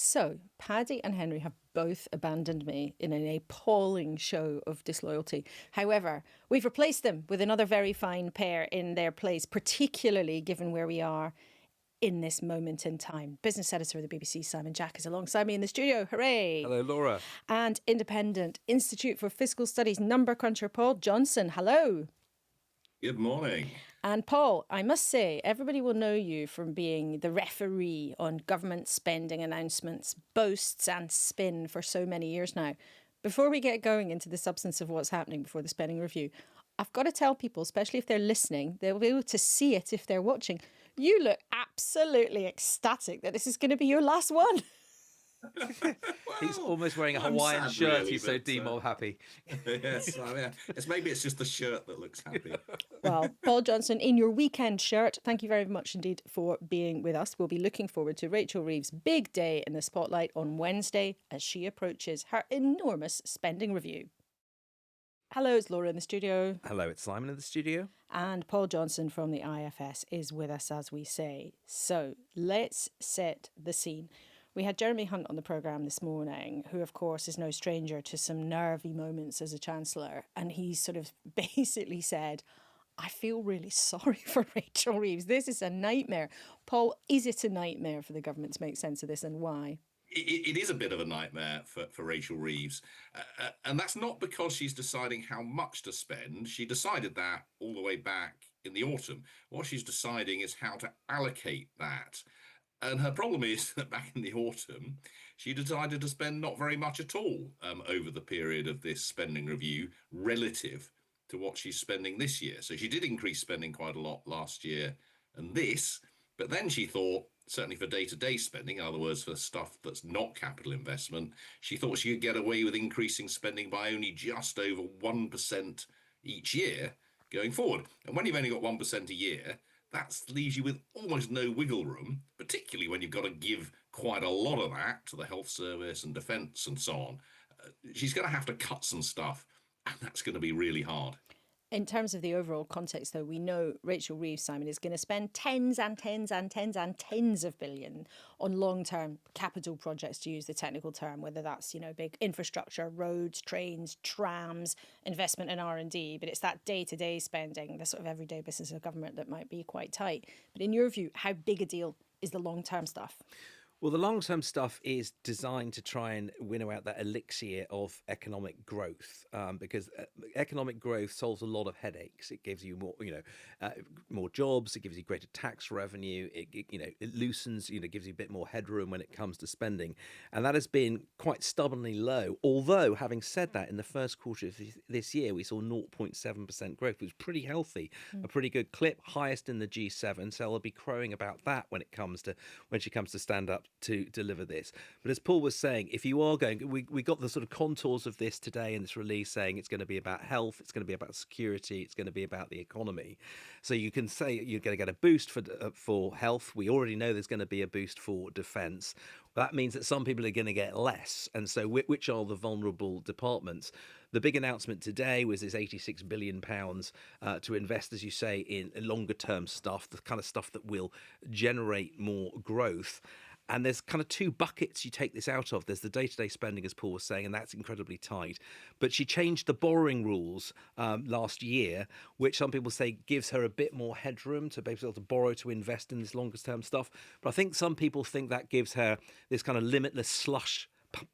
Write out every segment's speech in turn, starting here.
So, Paddy and Henry have both abandoned me in an appalling show of disloyalty. However, we've replaced them with another very fine pair in their place, particularly given where we are in this moment in time. Business editor of the BBC, Simon Jack, is alongside me in the studio. Hooray! Hello, Laura. And independent Institute for Fiscal Studies number cruncher Paul Johnson. Hello. Good morning. And Paul, I must say, everybody will know you from being the referee on government spending announcements, boasts and spin for so many years now. Before we get going into the substance of what's happening before the spending review, I've got to tell people, especially if they're listening, they'll be able to see it if they're watching. You look absolutely ecstatic that this is going to be your last one. He's almost wearing a Hawaiian shirt. Really, he's so demob happy. Yes, maybe it's just the shirt that looks happy. Well, Paul Johnson, in your weekend shirt, thank you very much indeed for being with us. We'll be looking forward to Rachel Reeves' big day in the spotlight on Wednesday as she approaches her enormous spending review. Hello, it's Laura in the studio. Hello, it's Simon in the studio. And Paul Johnson from the IFS is with us, as we say. So let's set the scene. We had Jeremy Hunt on the programme this morning, who, of course, is no stranger to some nervy moments as a Chancellor. And he sort of basically said, I feel really sorry for Rachel Reeves. This is a nightmare. Paul, is it a nightmare for the government to make sense of this, and why? It is a bit of a nightmare for Rachel Reeves. And that's not because she's deciding how much to spend. She decided that all the way back in the autumn. What she's deciding is how to allocate that. And her problem is that back in the autumn, she decided to spend not very much at all over the period of this spending review relative to what she's spending this year. So she did increase spending quite a lot last year and this, but then she thought, certainly for day-to-day spending, in other words, for stuff that's not capital investment, she thought she could get away with increasing spending by only just over 1% each year going forward. And when you've only got 1% a year, that leaves you with almost no wiggle room, particularly when you've got to give quite a lot of that to the health service and defence and so on. She's going to have to cut some stuff, and that's going to be really hard. In terms of the overall context, though, we know Rachel Reeves, Simon, is going to spend tens and tens and tens and tens of billion on long-term capital projects, to use the technical term, whether that's, big infrastructure, roads, trains, trams, investment in R&D. But it's that day-to-day spending, the sort of everyday business of government that might be quite tight. But in your view, how big a deal is the long-term stuff? Well, the long-term stuff is designed to try and winnow out that elixir of economic growth, because economic growth solves a lot of headaches. It gives you more, more jobs. It gives you greater tax revenue. It loosens, gives you a bit more headroom when it comes to spending, and that has been quite stubbornly low. Although, having said that, in the first quarter of this year, we saw 0.7% growth, which was pretty healthy, a pretty good clip, highest in the G7. So I'll be crowing about that when she comes to stand up to deliver this. But as Paul was saying, if you are going, we got the sort of contours of this today in this release, saying it's going to be about health, it's going to be about security, it's going to be about the economy. So you can say you're going to get a boost for health. We already know there's going to be a boost for defence. That means that some people are going to get less. And so which are the vulnerable departments? The big announcement today was this £86 billion to invest, as you say, in longer term stuff, the kind of stuff that will generate more growth. And there's kind of two buckets you take this out of. There's the day-to-day spending, as Paul was saying, and that's incredibly tight. But she changed the borrowing rules last year, which some people say gives her a bit more headroom to be able to borrow to invest in this longer-term stuff. But I think some people think that gives her this kind of limitless slush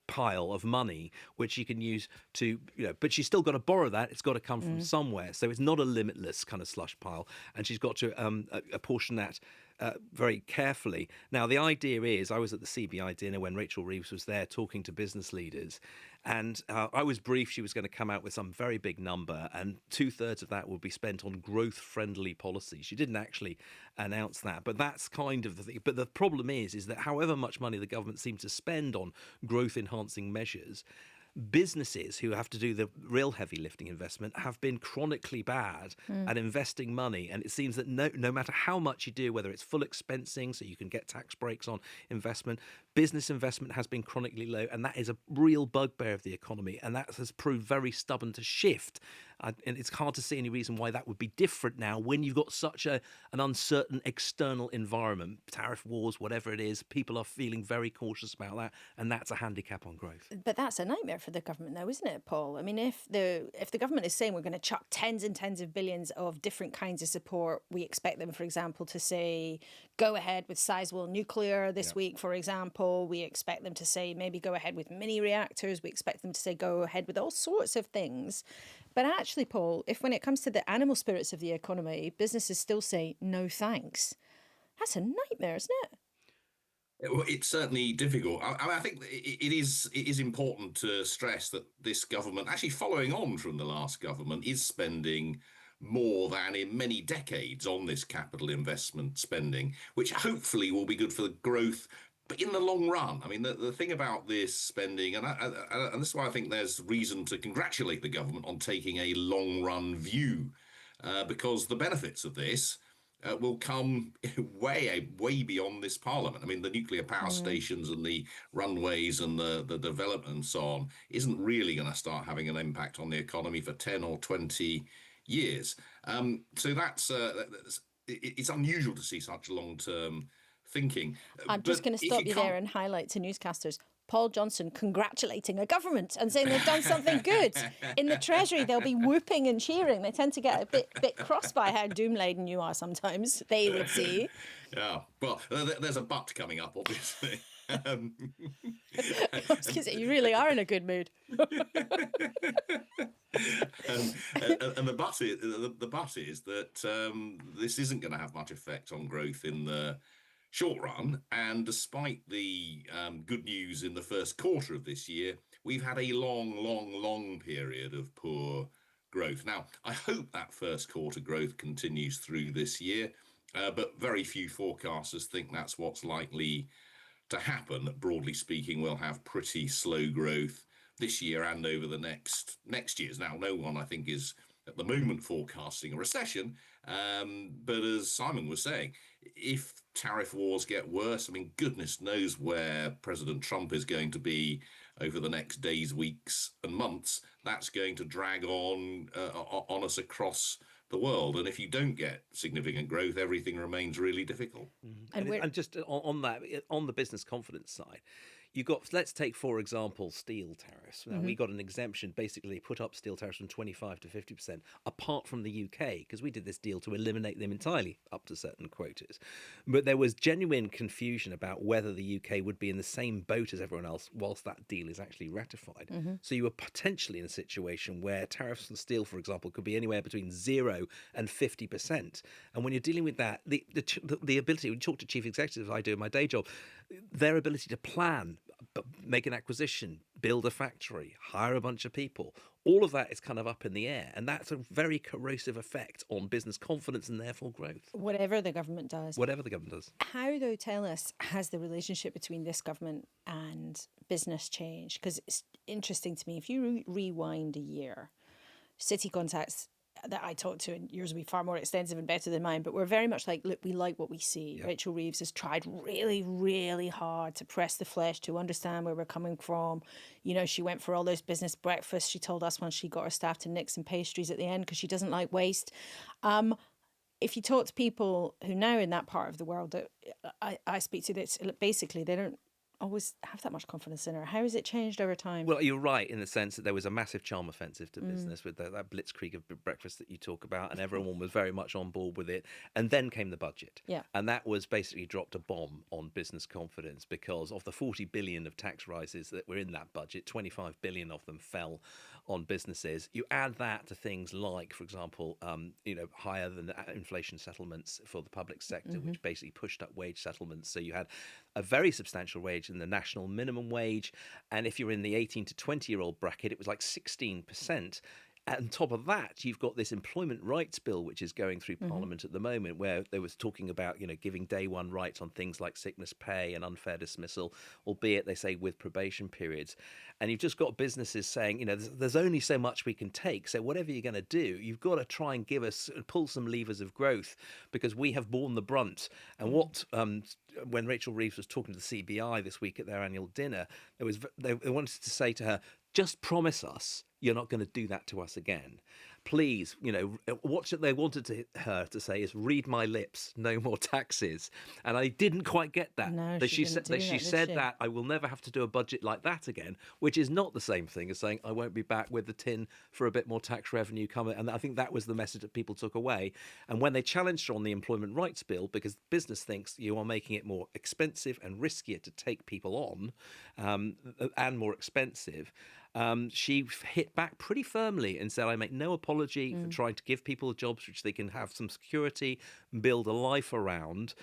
pile of money which you can use to, but she's still got to borrow that. It's got to come from somewhere. So it's not a limitless kind of slush pile, and she's got to apportion that very carefully. Now, the idea is, I was at the CBI dinner when Rachel Reeves was there talking to business leaders, and I was briefed she was going to come out with some very big number, and 2/3 of that will be spent on growth-friendly policies. She didn't actually announce that, but that's kind of the thing. But the problem is that however much money the government seems to spend on growth-enhancing measures, businesses who have to do the real heavy lifting investment have been chronically bad at investing money. And it seems that no matter how much you do, whether it's full expensing, so you can get tax breaks on investment, Business investment has been chronically low, and that is a real bugbear of the economy, and that has proved very stubborn to shift. And it's hard to see any reason why that would be different now when you've got such an uncertain external environment, tariff wars, whatever it is. People are feeling very cautious about that, and that's a handicap on growth. But that's a nightmare for the government, though, isn't it, Paul? I mean, if the government is saying we're going to chuck tens and tens of billions of different kinds of support, we expect them, for example, to say go ahead with sizable nuclear this week, for example. We expect them to say maybe go ahead with mini reactors. We expect them to say go ahead with all sorts of things. But actually, Paul, if when it comes to the animal spirits of the economy, businesses still say no thanks, that's a nightmare, isn't it? It's certainly difficult. I think it is important to stress that this government, actually following on from the last government, is spending more than in many decades on this capital investment spending, which hopefully will be good for the growth. But in the long run, I mean, the thing about this spending, and this is why I think there's reason to congratulate the government on taking a long run view, because the benefits of this will come way beyond this parliament. I mean, the nuclear power stations and the runways and the development and so on isn't really going to start having an impact on the economy for 10 or 20 years. So it's unusual to see such long-term thinking. I'm just going to stop you there and highlight to newscasters Paul Johnson congratulating a government and saying they've done something good. In the Treasury, they'll be whooping and cheering. They tend to get a bit cross by how doom-laden you are sometimes, they would see. Yeah, well, there's a but coming up, obviously. I was going to say, you really are in a good mood. And the but is that this isn't going to have much effect on growth in the short run. And despite the good news in the first quarter of this year, we've had a long period of poor growth. Now, I hope that first quarter growth continues through this year, but very few forecasters think that's what's likely to happen. Broadly speaking, we'll have pretty slow growth this year and over the next years. Now, no one, I think, is at the moment forecasting a recession, but as Simon was saying, if tariff wars get worse, I mean, goodness knows where President Trump is going to be over the next days, weeks, and months. That's going to drag on us across the world, and if you don't get significant growth, everything remains really difficult. And just on that, on the business confidence side, you got, let's take, for example, steel tariffs. Now, we got an exemption. Basically, they put up steel tariffs from 25 to 50%, apart from the UK, because we did this deal to eliminate them entirely up to certain quotas. But there was genuine confusion about whether the UK would be in the same boat as everyone else whilst that deal is actually ratified. So you were potentially in a situation where tariffs on steel, for example, could be anywhere between 0 and 50%. And when you're dealing with that, the ability, when you talk to chief executives, I do in my day job, their ability to plan, make an acquisition, build a factory, hire a bunch of people, all of that is kind of up in the air. And that's a very corrosive effect on business confidence and therefore growth. Whatever the government does. Whatever the government does. How, though, tell us, has the relationship between this government and business changed? Because it's interesting to me, if you rewind a year, city contacts that I talked to, and yours will be far more extensive and better than mine, but we're very much like, look, we like what we see. Yep. Rachel Reeves has tried really hard to press the flesh, to understand where we're coming from. You know, she went for all those business breakfasts. She told us once she got her staff to nick some pastries at the end because she doesn't like waste. If you talk to people who now in that part of the world that I speak to, that's basically they don't always have that much confidence in her. How has it changed over time? Well, you're right in the sense that there was a massive charm offensive to business with that blitzkrieg of breakfast that you talk about, and everyone was very much on board with it. And then came the budget. Yeah. And that was basically dropped a bomb on business confidence, because of the 40 billion of tax rises that were in that budget, 25 billion of them fell on businesses. You add that to things like, for example, higher than inflation settlements for the public sector, which basically pushed up wage settlements. So you had a very substantial wage in the national minimum wage. And if you're in the 18 to 20-year-old bracket, it was like 16%. on top of that, you've got this employment rights bill, which is going through Parliament at the moment, where they was talking about, giving day one rights on things like sickness pay and unfair dismissal, albeit they say with probation periods. And you've just got businesses saying, there's only so much we can take. So whatever you're going to do, you've got to try and pull some levers of growth, because we have borne the brunt. And when Rachel Reeves was talking to the CBI this week at their annual dinner, they wanted to say to her, just promise us you're not going to do that to us again. Please, what they wanted her to say is, read my lips, no more taxes. And I didn't quite get that. No, she said that I will never have to do a budget like that again, which is not the same thing as saying I won't be back with the tin for a bit more tax revenue coming. And I think that was the message that people took away. And when they challenged her on the employment rights bill, because business thinks you are making it more expensive and riskier to take people on, and more expensive, she hit back pretty firmly and said, I make no apology for trying to give people jobs which they can have some security, build a life around.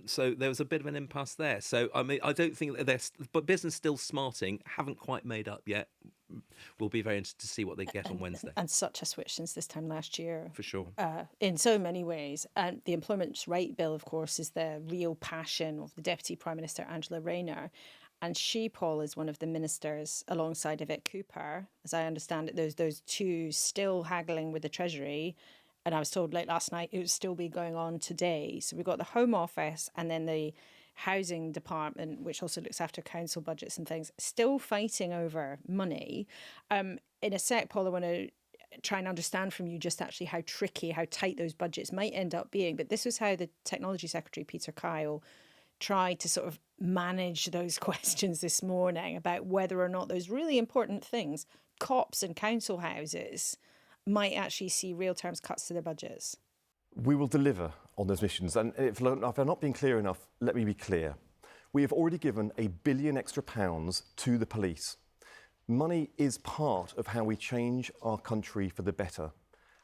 So there was a bit of an impasse there. So, I mean, I don't think that but business still smarting, haven't quite made up yet. We'll be very interested to see what they get on Wednesday. And such a switch since this time last year. For sure. In so many ways. And the Employment Right Bill, of course, is the real passion of the Deputy Prime Minister, Angela Rayner. And she, Paul, is one of the ministers alongside Yvette Cooper. As I understand it, those two still haggling with the Treasury. And I was told late last night it would still be going on today. So we've got the Home Office and then the Housing Department, which also looks after council budgets and things, still fighting over money. In a sec, Paul, I want to try and understand from you just actually how tricky, how tight those budgets might end up being. But this was how the Technology Secretary, Peter Kyle, tried to sort of manage those questions this morning about whether or not those really important things, COPs and council houses, might actually see real terms cuts to their budgets. We will deliver on those missions. And if I'm not being clear enough, let me be clear. We have already given £1 billion extra to the police. Money is part of how we change our country for the better.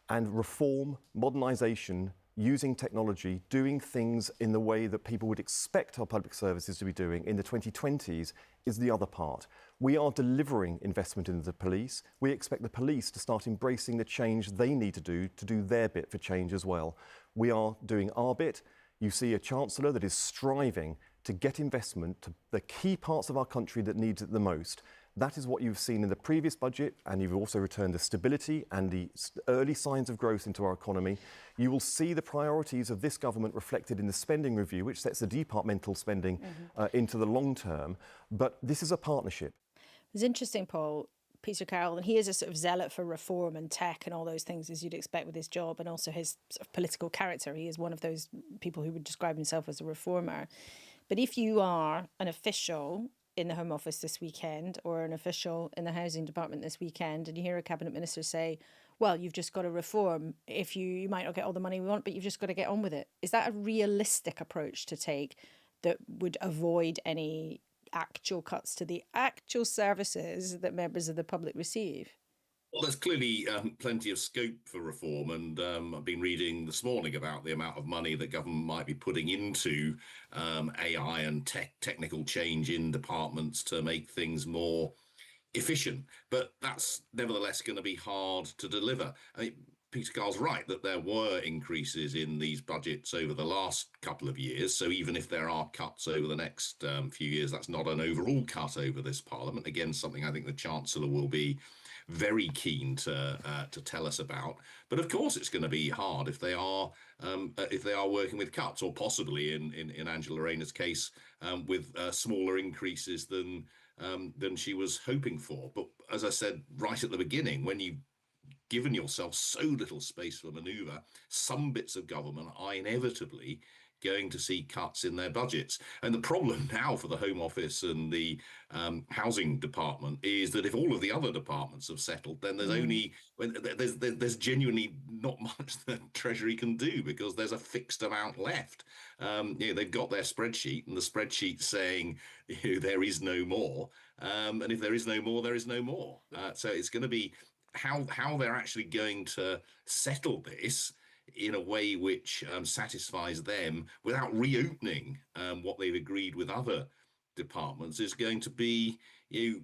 And reform, modernisation, using technology, doing things in the way that people would expect our public services to be doing in the 2020s is the other part. We are delivering investment in the police. We expect the police to start embracing the change they need to do their bit for change as well. We are doing our bit. You see a Chancellor that is striving to get investment to the key parts of our country that needs it the most. That is what you've seen in the previous budget, and you've also returned the stability and the early signs of growth into our economy. You will see the priorities of this government reflected in the spending review, which sets the departmental spending into the long term. But this is a partnership. It's interesting, Paul, Peter Carroll, and he is a sort of zealot for reform and tech and all those things, as you'd expect with his job and also his sort of political character. He is one of those people who would describe himself as a reformer. But if you are an official in the Home Office this weekend or an official in the Housing Department this weekend and you hear a cabinet minister say, well, you've just got to reform, if you might not get all the money we want, but you've just got to get on with it. Is that a realistic approach to take that would avoid any actual cuts to the actual services that members of the public receive? Well, there's clearly plenty of scope for reform, and I've been reading this morning about the amount of money that government might be putting into AI and technical change in departments to make things more efficient. But that's nevertheless going to be hard to deliver. I mean, Peter Carl's right that there were increases in these budgets over the last couple of years. So even if there are cuts over the next few years, that's not an overall cut over this Parliament. Again, something I think the Chancellor will be very keen to tell us about. But of course, it's going to be hard if they are working with cuts, or possibly in Angela Rayner's case with smaller increases than she was hoping for. But as I said right at the beginning, when you've given yourself so little space for manoeuvre, some bits of government are inevitably going to see cuts in their budgets. And the problem now for the Home Office and the Housing Department is that if all of the other departments have settled, then there's genuinely not much that Treasury can do, because there's a fixed amount left. They've got their spreadsheet, and the spreadsheet's saying there is no more. And if there is no more, there is no more. So it's going to be how they're actually going to settle this in a way which satisfies them without reopening what they've agreed with other departments is going to be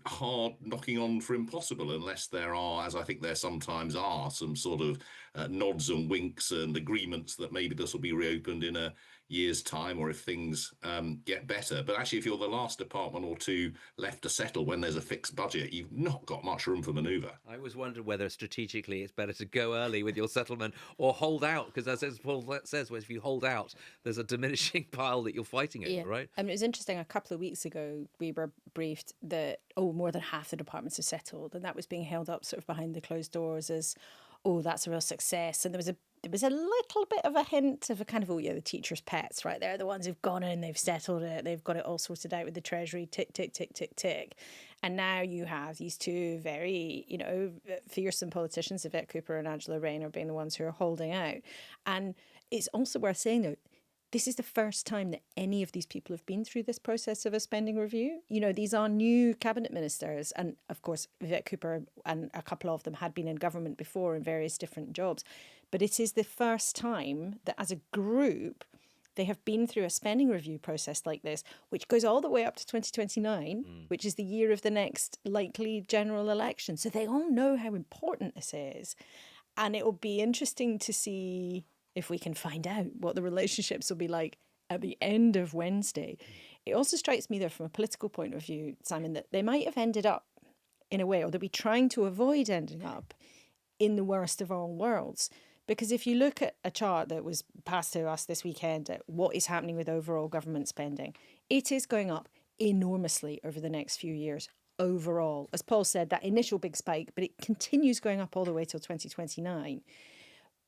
hard knocking on for impossible, unless there are, as I think there sometimes are, some sort of nods and winks and agreements that maybe this will be reopened in a year's time, or if things get better. But actually, if you're the last department or two left to settle when there's a fixed budget, you've not got much room for manoeuvre. I always wondered whether strategically it's better to go early with your settlement or hold out, because as Paul says, if you hold out, there's a diminishing pile that you're fighting over, right? I mean, it was interesting. A couple of weeks ago, we were briefed that, more than half the departments have settled, and that was being held up sort of behind the closed doors as, that's a real success. And there was a little bit of a hint of a kind of, the teachers' pets, right? They're the ones who've gone in, they've settled it, they've got it all sorted out with the Treasury, tick, tick, tick, tick, tick. And now you have these two very, fearsome politicians, Yvette Cooper and Angela Rayner, being the ones who are holding out. And it's also worth saying, though, this is the first time that any of these people have been through this process of a spending review. These are new cabinet ministers. And of course, Yvette Cooper and a couple of them had been in government before in various different jobs. But it is the first time that as a group, they have been through a spending review process like this, which goes all the way up to 2029, which is the year of the next likely general election. So they all know how important this is. And it will be interesting to see if we can find out what the relationships will be like at the end of Wednesday. It also strikes me, though, from a political point of view, Simon, that they might have ended up in a way, or they'll be trying to avoid ending up in the worst of all worlds. Because if you look at a chart that was passed to us this weekend at what is happening with overall government spending, it is going up enormously over the next few years overall. As Paul said, that initial big spike, but it continues going up all the way till 2029.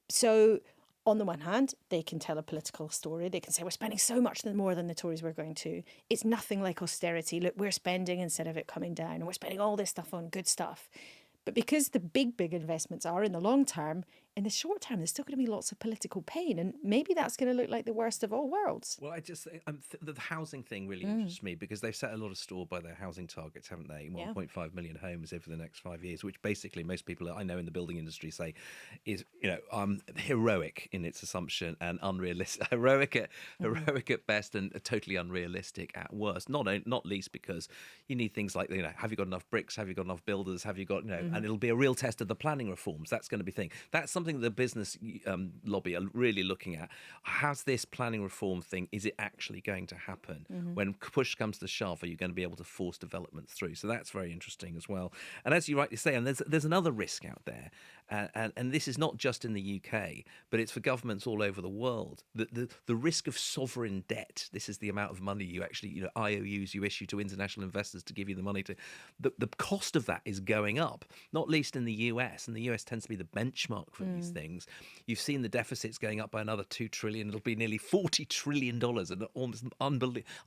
So on the one hand, they can tell a political story. They can say, we're spending so much more than the Tories were going to. It's nothing like austerity. Look, we're spending instead of it coming down. And we're spending all this stuff on good stuff. But because the big investments are in the long term, in the short term, there's still going to be lots of political pain. And maybe that's going to look like the worst of all worlds. Well, I just think the housing thing really interests me, because they've set a lot of store by their housing targets, haven't they? 1.5 million homes over the next 5 years, which basically most people I know in the building industry say is, heroic in its assumption and unrealistic, heroic at best and totally unrealistic at worst. Not least because you need things like, have you got enough bricks? Have you got enough builders? Have you got, and it'll be a real test of the planning reforms. That's going to be thing. That's something the business lobby are really looking at. Has this planning reform thing, is it actually going to happen? When push comes to shove, are you going to be able to force development through? So that's very interesting as well. And as you rightly say, and there's another risk out there, and this is not just in the UK, but it's for governments all over the world. The risk of sovereign debt. This is the amount of money you actually, IOUs you issue to international investors to give you the money to. The cost of that is going up, not least in the US, and the US tends to be the benchmark for these things. You've seen the deficits going up by another $2 trillion. It'll be nearly $40 trillion, an almost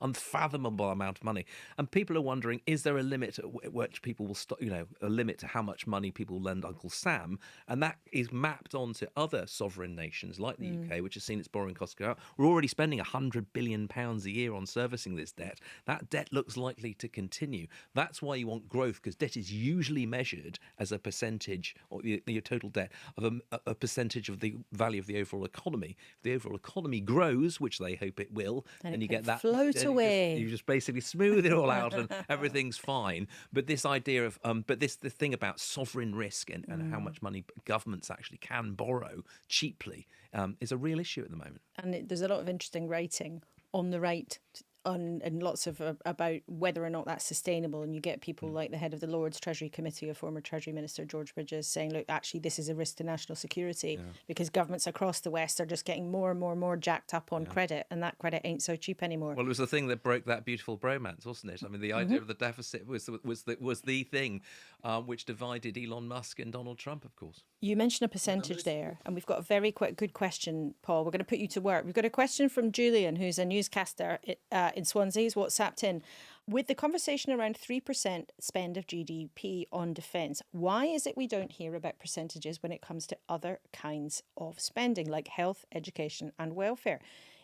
unfathomable amount of money. And people are wondering, is there a limit at which people will stop, a limit to how much money people lend Uncle Sam? And that is mapped onto other sovereign nations like the UK, which has seen its borrowing costs go up. We're already spending £100 billion a year on servicing this debt. That debt looks likely to continue. That's why you want growth, because debt is usually measured as a percentage, or your total debt, of a percentage of the value of the overall economy. If the overall economy grows, which they hope it will, and you get that float away. You just basically smooth it all out and everything's fine. But this idea of the thing about sovereign risk and how much money governments actually can borrow cheaply is a real issue at the moment. And there's a lot of interesting writing on the right and lots of about whether or not that's sustainable. And you get people like the head of the Lords Treasury Committee, a former Treasury Minister, George Bridges, saying, look, actually, this is a risk to national security because governments across the West are just getting more and more jacked up on credit, and that credit ain't so cheap anymore. Well, it was the thing that broke that beautiful bromance, wasn't it? I mean, the idea of the deficit was the thing which divided Elon Musk and Donald Trump, of course. You mentioned a percentage there, and we've got a very good question, Paul. We're going to put you to work. We've got a question from Julian, who's a newscaster in Swansea. He's WhatsApped in. With the conversation around 3% spend of GDP on defence, why is it we don't hear about percentages when it comes to other kinds of spending, like health, education and welfare?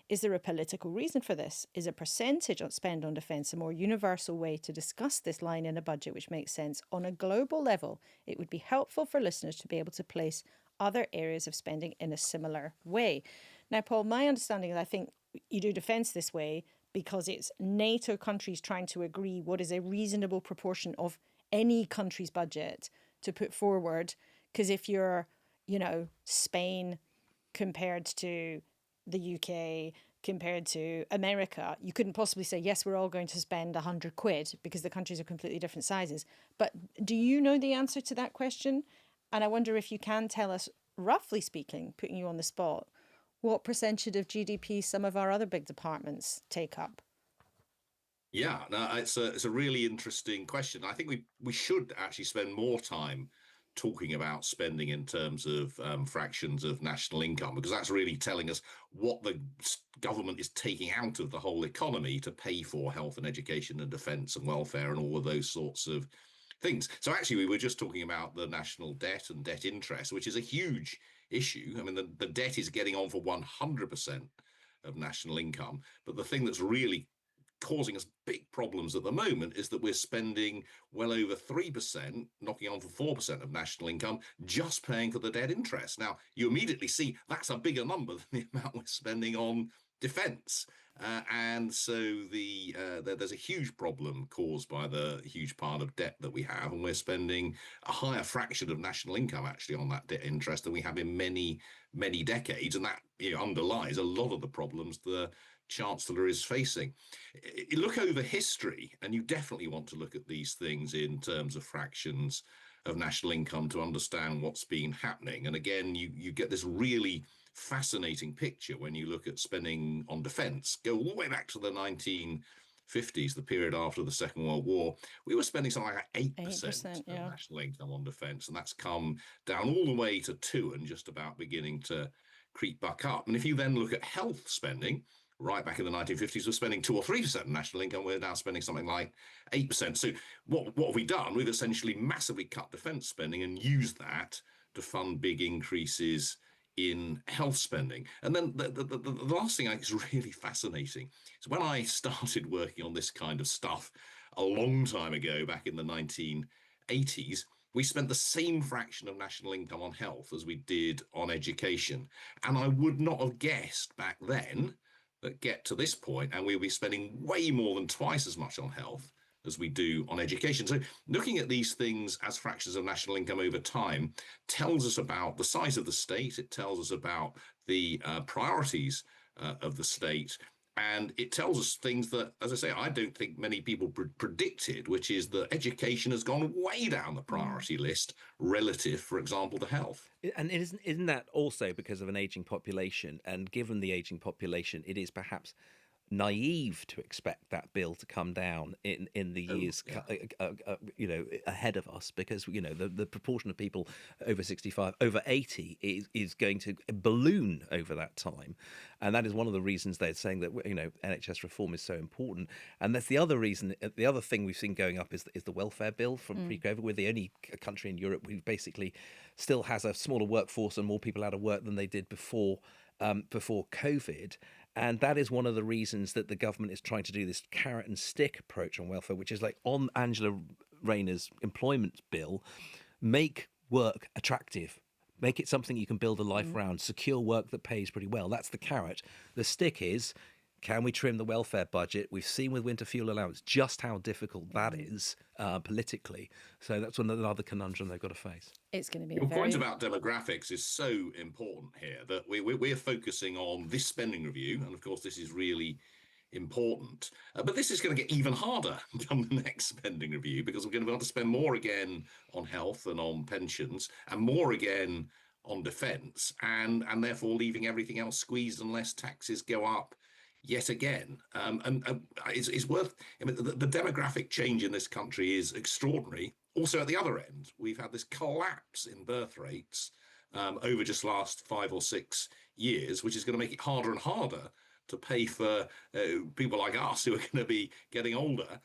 Is there a political reason for this? Is a percentage on spend on defence a more universal way to discuss this line in a budget which makes sense on a global level? It would be helpful for listeners to be able to place other areas of spending in a similar way. Now, Paul, my understanding is I think you do defence this way because it's NATO countries trying to agree what is a reasonable proportion of any country's budget to put forward. Because if you're, Spain compared to the UK, compared to America, you couldn't possibly say, yes, we're all going to spend 100 quid because the countries are completely different sizes. But do you know the answer to that question? And I wonder if you can tell us, roughly speaking, putting you on the spot, what percentage of GDP some of our other big departments take up? Yeah, no, it's a really interesting question. I think we should actually spend more time talking about spending in terms of fractions of national income, because that's really telling us what the government is taking out of the whole economy to pay for health and education and defence and welfare and all of those sorts of things. So actually, we were just talking about the national debt and debt interest, which is a huge issue. I mean, the debt is getting on for 100% of national income, but the thing that's really causing us big problems at the moment is that we're spending well over 3%, knocking on for 4% of national income, just paying for the debt interest. Now, you immediately see that's a bigger number than the amount we're spending on defence. And so there's a huge problem caused by the huge part of debt that we have, and we're spending a higher fraction of national income actually on that debt interest than we have in many, many decades, and that underlies a lot of the problems the Chancellor is facing. You look over history, and you definitely want to look at these things in terms of fractions of national income to understand what's been happening. And again, you get this really fascinating picture when you look at spending on defence. Go all the way back to the 1950s, the period after the Second World War. We were spending something like 8% yeah. of national income on defence, and that's come down all the way to 2% and just about beginning to creep back up. And if you then look at health spending, right back in the 1950s, we're spending 2 or 3% of national income. We're now spending something like 8%. So what have we done? We've essentially massively cut defence spending and used that to fund big increases in health spending. And then the last thing I think is really fascinating is when I started working on this kind of stuff a long time ago, back in the 1980s, we spent the same fraction of national income on health as we did on education. And I would not have guessed back then that get to this point and we'll be spending way more than twice as much on health as we do on education. So looking at these things as fractions of national income over time tells us about the size of the state. It tells us about the priorities of the state. And it tells us things that, as I say, I don't think many people predicted, which is that education has gone way down the priority list relative, for example, to health. And isn't that also because of an aging population? And given the aging population, it is perhaps naive to expect that bill to come down in the years ahead of us, because the proportion of people over 65, over 80 is going to balloon over that time, and that is one of the reasons they're saying that NHS reform is so important. And that's the other reason. The other thing we've seen going up is the welfare bill from pre-COVID. We're the only country in Europe who basically still has a smaller workforce and more people out of work than they did before COVID. And that is one of the reasons that the government is trying to do this carrot and stick approach on welfare, which is like on Angela Rayner's employment bill, make work attractive, make it something you can build a life around, secure work that pays pretty well. That's the carrot. The stick is, can we trim the welfare budget? We've seen with winter fuel allowance just how difficult that is politically. So that's another conundrum they've got to face. It's going to be Your point about demographics is so important here, that we're focusing on this spending review. And of course, this is really important. But this is going to get even harder come the next spending review, because we're going to be able to spend more again on health and on pensions, and more again on defence, and therefore leaving everything else squeezed unless taxes go up yet again. It's worth, the demographic change in this country is extraordinary. Also at the other end, we've had this collapse in birth rates over just last 5 or 6 years, which is going to make it harder and harder to pay for people like us who are going to be getting older,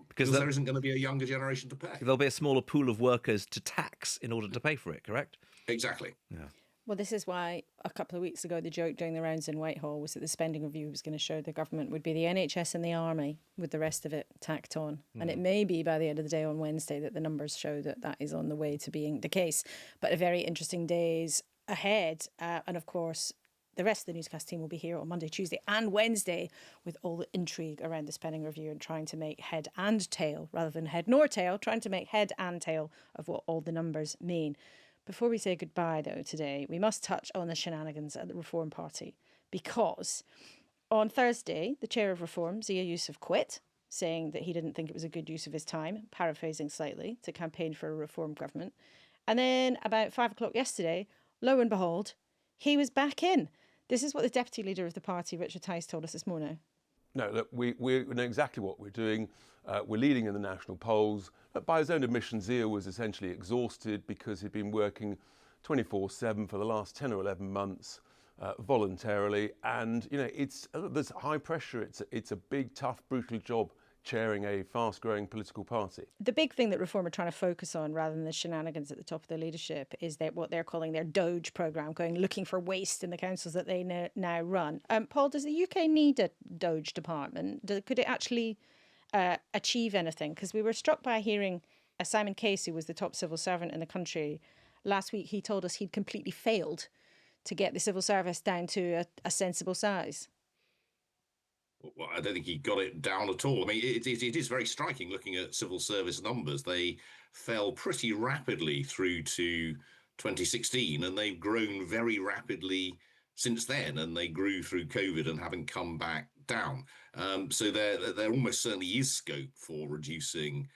because there isn't going to be a younger generation to pay. There'll be a smaller pool of workers to tax in order to pay for it, correct? Exactly. Yeah. Well, this is why a couple of weeks ago the joke doing the rounds in Whitehall was that the spending review was going to show the government would be the NHS and the army with the rest of it tacked on. And it may be by the end of the day on Wednesday that the numbers show that that is on the way to being the case. But a very interesting days ahead. And of course, the rest of the newscast team will be here on Monday, Tuesday and Wednesday with all the intrigue around the spending review and trying to make head and tail, rather than head nor tail, trying to make head and tail of what all the numbers mean. Before we say goodbye, though, today, we must touch on the shenanigans at the Reform Party, because on Thursday, the chair of Reform, Zia Yusuf, quit, saying that he didn't think it was a good use of his time, paraphrasing slightly, to campaign for a Reform government. And then about 5 o'clock yesterday, lo and behold, he was back in. This is what the deputy leader of the party, Richard Tice, told us this morning. No, look, we know exactly what we're doing. We're leading in the national polls. But by his own admission, Zia was essentially exhausted because he'd been working 24/7 for the last 10 or 11 months voluntarily. And, there's high pressure. It's a big, tough, brutal job chairing a fast-growing political party. The big thing that Reform are trying to focus on, rather than the shenanigans at the top of their leadership, is what they're calling their Doge programme, looking for waste in the councils that they now run. Paul, does the UK need a Doge department? Could it actually achieve anything? Because we were struck by hearing Simon Case, who was the top civil servant in the country, last week. He told us he'd completely failed to get the civil service down to a sensible size. Well, I don't think he got it down at all. I mean, it is very striking looking at civil service numbers. They fell pretty rapidly through to 2016, and they've grown very rapidly since then, and they grew through COVID and haven't come back down. So there almost certainly is scope for reducing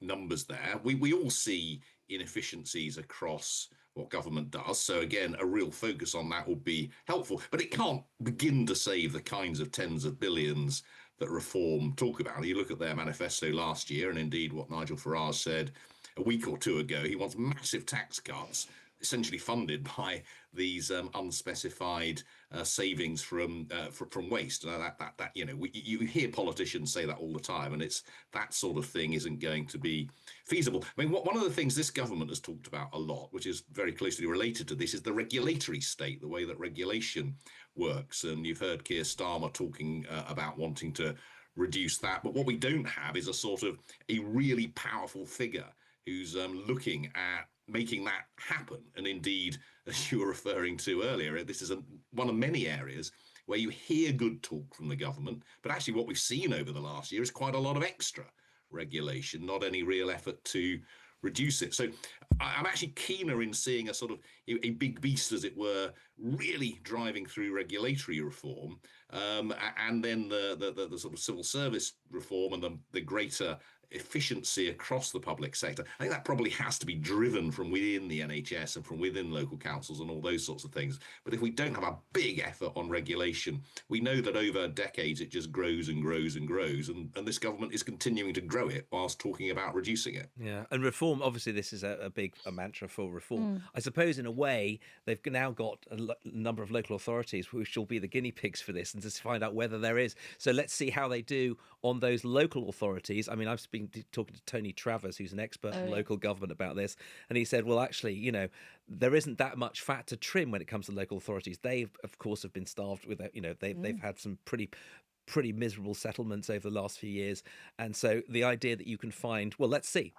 numbers there. We all see inefficiencies across what government does. So again, a real focus on that would be helpful, but it can't begin to save the kinds of tens of billions that Reform talk about. You look at their manifesto last year, and indeed what Nigel Farage said a week or two ago, he wants massive tax cuts, essentially funded by these unspecified savings from waste. You hear politicians say that all the time, and it's that sort of thing isn't going to be feasible. I mean, one of the things this government has talked about a lot, which is very closely related to this, is the regulatory state, the way that regulation works. And you've heard Keir Starmer talking about wanting to reduce that. But what we don't have is a really powerful figure who's looking at making that happen. And indeed, as you were referring to earlier, this is one of many areas where you hear good talk from the government, but actually what we've seen over the last year is quite a lot of extra regulation, not any real effort to reduce it. So I'm actually keener in seeing a big beast, as it were, really driving through regulatory reform, and then the sort of civil service reform and the greater efficiency across the public sector. I think that probably has to be driven from within the NHS and from within local councils and all those sorts of things. But if we don't have a big effort on regulation, we know that over decades it just grows and grows and grows, and this government is continuing to grow it whilst talking about reducing it. Yeah, and reform, obviously this is a big mantra for reform. I suppose in a way they've now got a number of local authorities which will be the guinea pigs for this, and to find out whether there is. So let's see how they do on those local authorities. I mean, I've been talking to Tony Travers, who's an expert in local government, about this, and he said, well, actually, there isn't that much fat to trim when it comes to local authorities. They, of course, have been starved with, they've had some pretty miserable settlements over the last few years, and so the idea that you can find, well, let's see,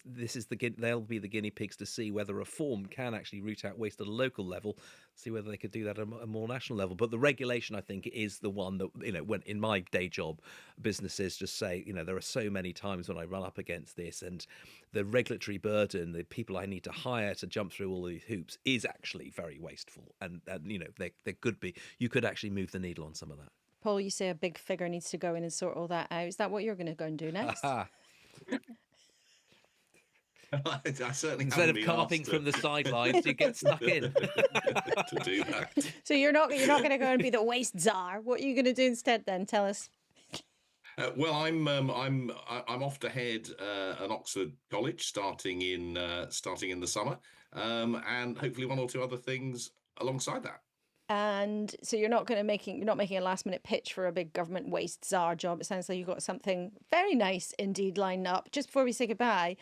this is they'll be the guinea pigs to see whether reform can actually root out waste at a local level, see whether they could do that at a more national level. But the regulation, I think, is the one that when in my day job, businesses just say, there are so many times when I run up against this, and the regulatory burden, the people I need to hire to jump through all these hoops is actually very wasteful, and there could be, you could actually move the needle on some of that. Paul, you say a big figure needs to go in and sort all that out. Is that what you're going to go and do next? I certainly Instead of carping from the sidelines, you get stuck in to do that. So you're not going to go and be the waste czar. What are you going to do instead then? Tell us. Well, I'm off to head an Oxford college starting in the summer, and hopefully one or two other things alongside that. And so you're not making a last minute pitch for a big government waste czar job. It sounds like you've got something very nice indeed lined up. Just before we say goodbye,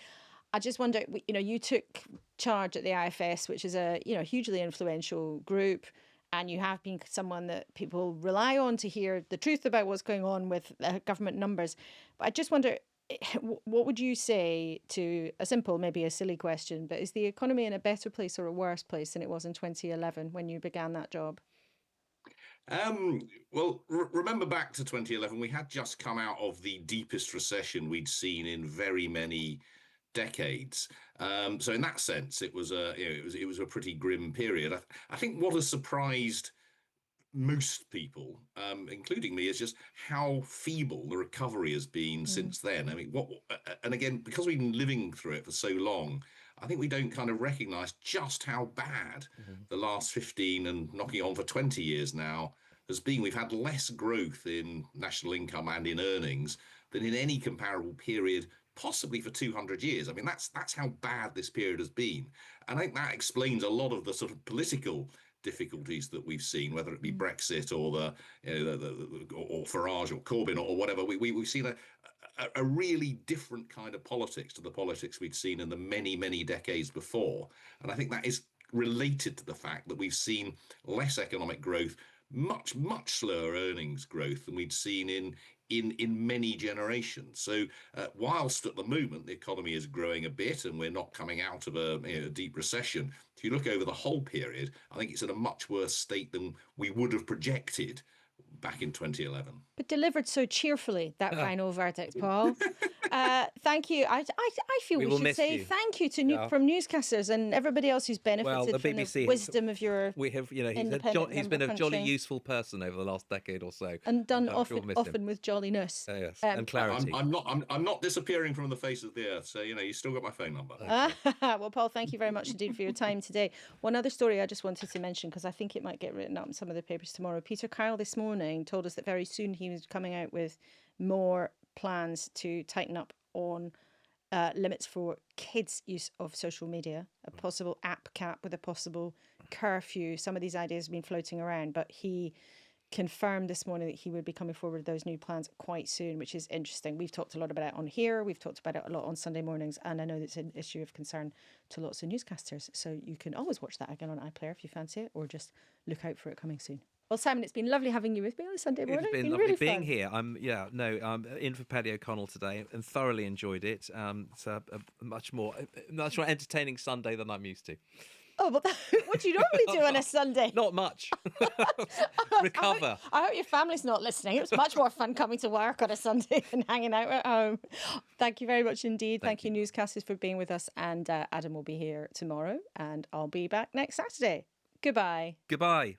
I just wonder, you took charge at the IFS, which is a hugely influential group, and you have been someone that people rely on to hear the truth about what's going on with government numbers. But I just wonder, what would you say to a simple, maybe a silly question, but is the economy in a better place or a worse place than it was in 2011 when you began that job? Well, remember back to 2011, we had just come out of the deepest recession we'd seen in very many decades. So in that sense, it was it was a pretty grim period. I think what has surprised most people, including me, is just how feeble the recovery has been since then. I mean, and again, because we've been living through it for so long, I think we don't kind of recognize just how bad the last 15 and knocking on for 20 years now has been. We've had less growth in national income and in earnings than in any comparable period possibly for 200 years. I mean, that's how bad this period has been. And I think that explains a lot of the sort of political difficulties that we've seen, whether it be Brexit or or Farage or Corbyn or whatever. We've seen a really different kind of politics to the politics we'd seen in the many decades before, and I think that is related to the fact that we've seen less economic growth, much slower earnings growth than we'd seen in many generations. So whilst at the moment the economy is growing a bit and we're not coming out of a deep recession, if you look over the whole period, I think it's in a much worse state than we would have projected back in 2011. But delivered so cheerfully, that final verdict, Paul. Thank you. I feel we should say thank you to from newscasters and everybody else who's benefited from the wisdom of your he's been a jolly useful person over the last decade or so. And done often with jolliness. Yes, and clarity. I'm not disappearing from the face of the earth, so, you still got my phone number. Well, Paul, thank you very much indeed for your time today. One other story I just wanted to mention, because I think it might get written up in some of the papers tomorrow. Peter Kyle this morning told us that very soon he was coming out with more plans to tighten up on limits for kids' use of social media, a possible app cap with a possible curfew. Some of these ideas have been floating around, but he confirmed this morning that he would be coming forward with those new plans quite soon, which is interesting. We've talked a lot about it on here. We've talked about it a lot on Sunday mornings, and I know it's an issue of concern to lots of newscasters. So you can always watch that again on iPlayer if you fancy it, or just look out for it coming soon. Well, Simon, it's been lovely having you with me on a Sunday morning. It's been lovely really being fun. here. I'm in for Paddy O'Connell today and thoroughly enjoyed it. It's a much more entertaining Sunday than I'm used to. Oh, but what do you normally do on a Sunday? Not much. Recover. I hope your family's not listening. It was much more fun coming to work on a Sunday than hanging out at home. Thank you very much indeed. Thank you, newscasters, for being with us. And Adam will be here tomorrow, and I'll be back next Saturday. Goodbye. Goodbye.